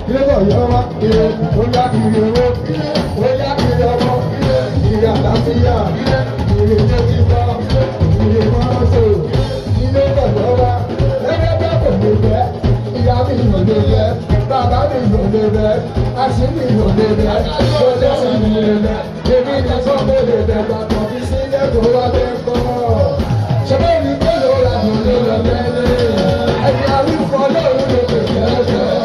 ilé bọ̀ yọ wá ire ó yá kiri owó ó yá kiri ọmọ ire àlàáfíà ire tó ti bọ́ ire mọ́tò ilé bọ̀ yọ wá lẹ́gbẹ́ kò lè bẹ́ ìyá mi ò lè bẹ́ bàbá mi ò lè bẹ́ àṣì mi ò lè bẹ́ lọ́jọ́ sí mi lè bẹ́ èmi ní sọ pé lè bẹ́ bàtọ̀ fi sílẹ̀ tó wá lé kọ́ ṣẹ́bẹ́ mi kó ló ra mi ló lọ lẹ́lẹ́ ẹ̀yìn àwífọ́ lóòrùn ló lè bẹ́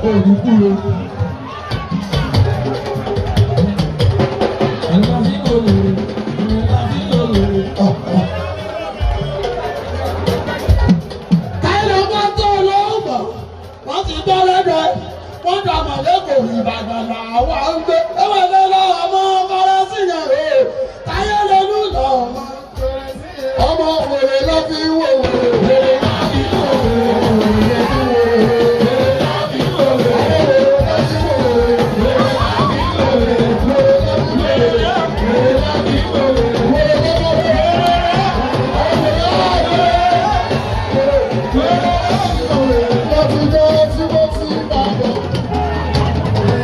Olùkúlò.